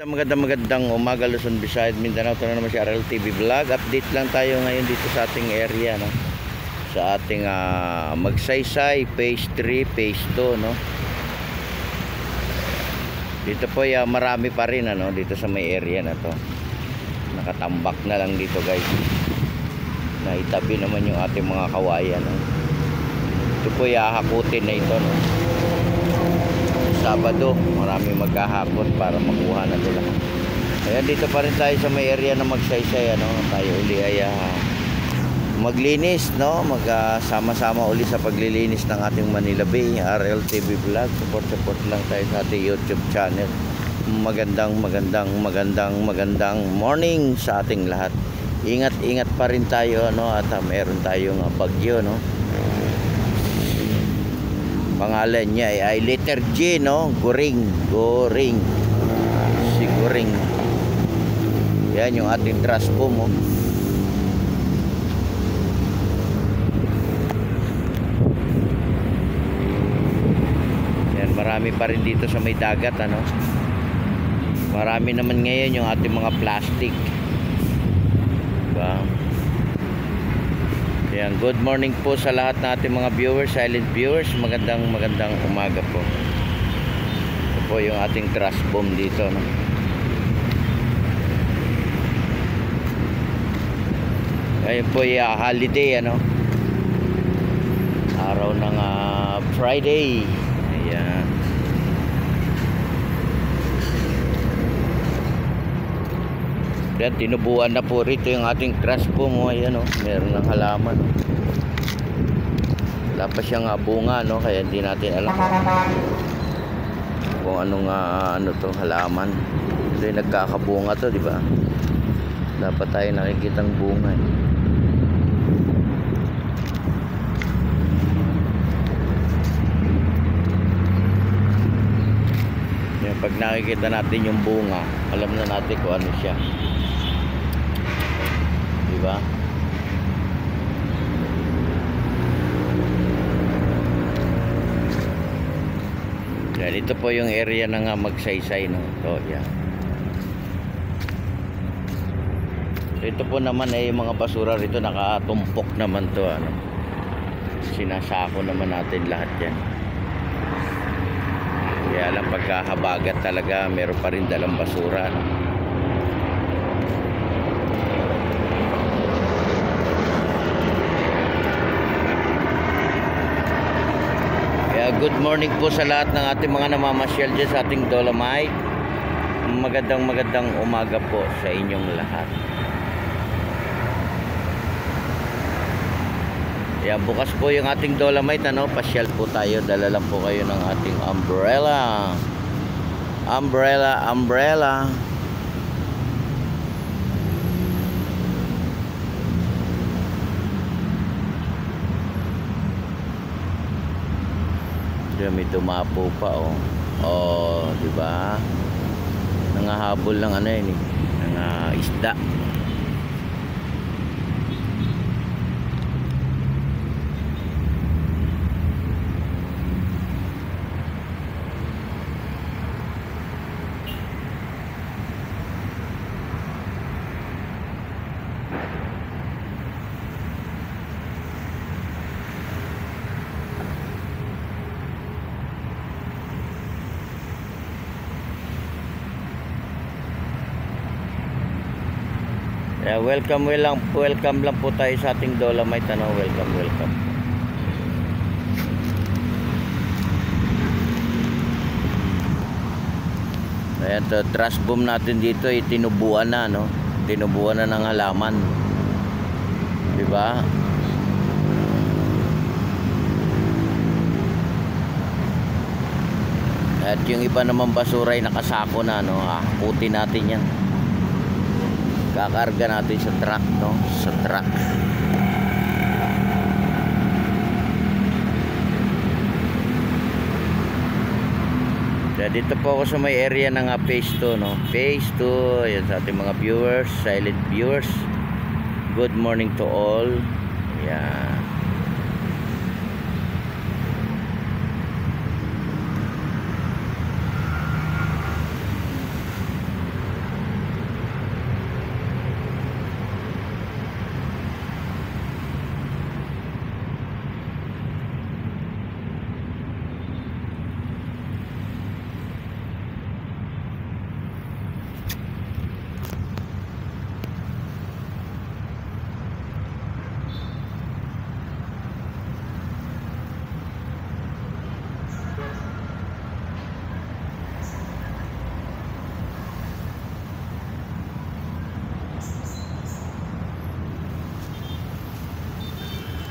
Magandang umaga Luzon, Visayas, Mindanao. Ito na naman si RL TV Vlog. Update lang tayo ngayon dito sa ating area, no? Sa ating Magsaysay Phase 3, Phase 2, no? Dito po marami pa rin dito sa may area na to. Nakatambak na lang dito, guys. Naitabi naman yung ating mga kawayan, no? Ito po hahakutin na ito, no? Sabado, marami maghahakot para makuha na nila. Ayan, dito pa rin tayo sa may area na Magsaysay, tayo uli ay maglinis, no? Magsama-sama uli sa paglilinis ng ating Manila Bay, RL TV Vlog. Support lang tayo sa ating YouTube channel. Magandang morning sa ating lahat. Ingat pa rin tayo, at meron tayong bagyo, no? Pangalan niya ay letter G, no? Goring. Si Goring. Yan yung ating trash boom, oh. Yan, marami pa rin dito sa may dagat, Marami naman ngayon yung ating mga plastic. Diba? Yan, good morning po sa lahat ng ating mga viewers, silent viewers. Magandang umaga po. Ito po yung ating trash bomb dito, no? Ngayon po holiday, araw ng Friday. Ayan. Yan, tinubuan na po rito yung ating trash bomb, ayan, meron ng halaman. Wala pa siyang bunga, kaya hindi natin alam kung anong to, halaman. Ito yung nagkakabunga to, di ba? Dapat tayo nakikitang bunga, eh. Yan, pag nakikita natin yung bunga, alam na natin kung ano siya. Diba? Yan, ito po yung area ng Magsaysay, no? Ito, yan. Ito po naman ay mga basura rito, nakatumpok naman to, Sinasako naman natin lahat yan. Kaya lang pagkahabagat talaga, meron pa rin dalang basura, Good morning po sa lahat ng ating mga namamasyal dyan sa ating Dolomite. Magandang umaga po sa inyong lahat. Yan, bukas po yung ating Dolomite, pasyal po tayo. Dala lang po kayo ng ating umbrella. May dumapo pa, di ba? Nangahabol ng ng isda. Welcome lang po tayo sa ating Dolomite, welcome. Ayan, trash boom natin dito ay tinubuan na, tinubuan na ng halaman, di ba? At yung iba naman basura ay nakasako na, hakutin natin yan. Kakarga natin sa truck, sa truck. Kaya dito po ako sa may area ng Phase 2, Phase 2, ayan sa ating mga viewers, silent viewers. Good morning to all. Ayan.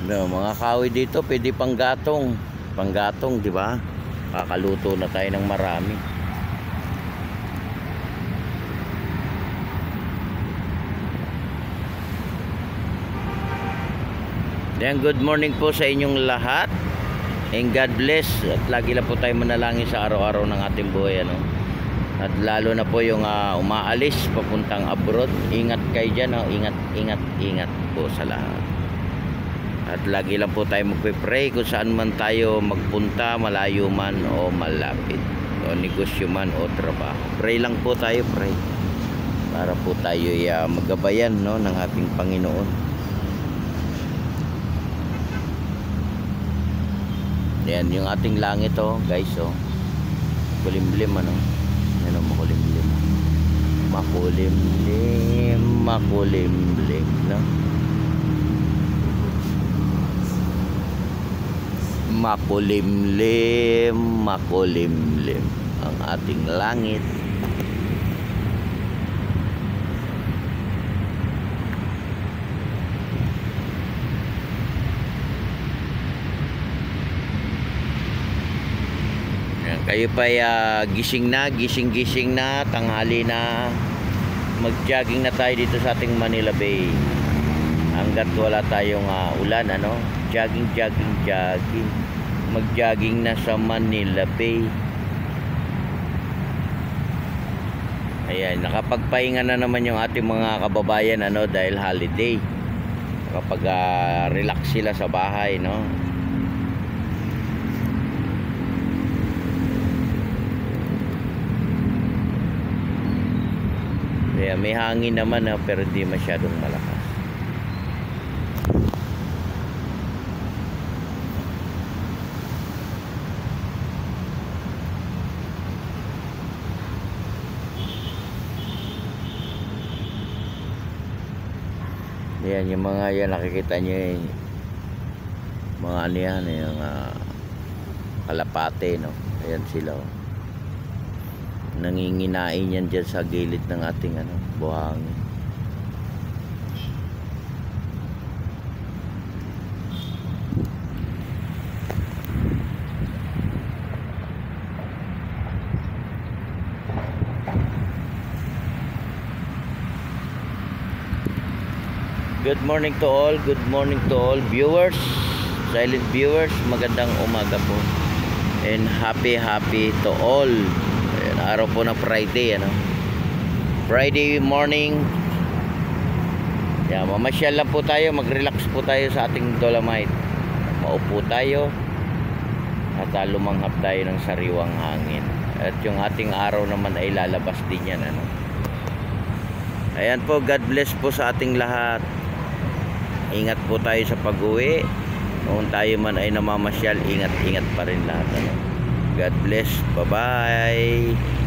No, mga kahoy dito pwede panggatong. Panggatong, di ba? Kakaluto na tayo ng marami. Then good morning po sa inyong lahat. And God bless. At lagi lang po tayo manalangin sa araw-araw ng ating buhay, ano? At lalo na po yung umaalis papuntang abroad. Ingat kayo dyan, oh. Ingat po sa lahat. At lagi lang po tayo magpe-pray kung saan man tayo magpunta, malayo man o malapit, o negosyo man o trabaho. Pray lang po tayo, pray. Para po tayo magabayan, no, ng ating Panginoon. Yan yung ating langit, oh, guys, oh. Kulimlim, ano? Yan, oh, makulimlim. Makulimlim, no? Makulimlim ang ating langit. Kayo pa gising na, tanghali na. Mag-jogging na tayo dito sa ating Manila Bay. Hanggat wala tayong ulan, ano? Jogging. Mag-jogging na sa Manila Bay. Ayan, nakapagpahinga na naman yung ating mga kababayan, ano, dahil holiday. Kapag relax sila sa bahay, no? Kaya may hangin naman, pero hindi masyadong malakas. Yan, yung mga yan nakikita nyo, mga ano yan, yung kalapate, no? Ayan sila, oh. Nanginginain yan dyan sa gilid ng ating buhangin. Good morning to all viewers, silent viewers. Magandang umaga po and happy to all. Ayan, araw po ng Friday, ano? Friday morning. Yan, mamasyal lang po tayo, mag-relax po tayo sa ating Dolomite. Maupo tayo at lumanghap tayo ng sariwang hangin. At yung ating araw naman ay lalabas din yan, ano? Ayan po, God bless po sa ating lahat. Ingat po tayo sa pag-uwi. Kung tayo man ay namamasyal, ingat pa rin lahat, ano? God bless. Bye-bye.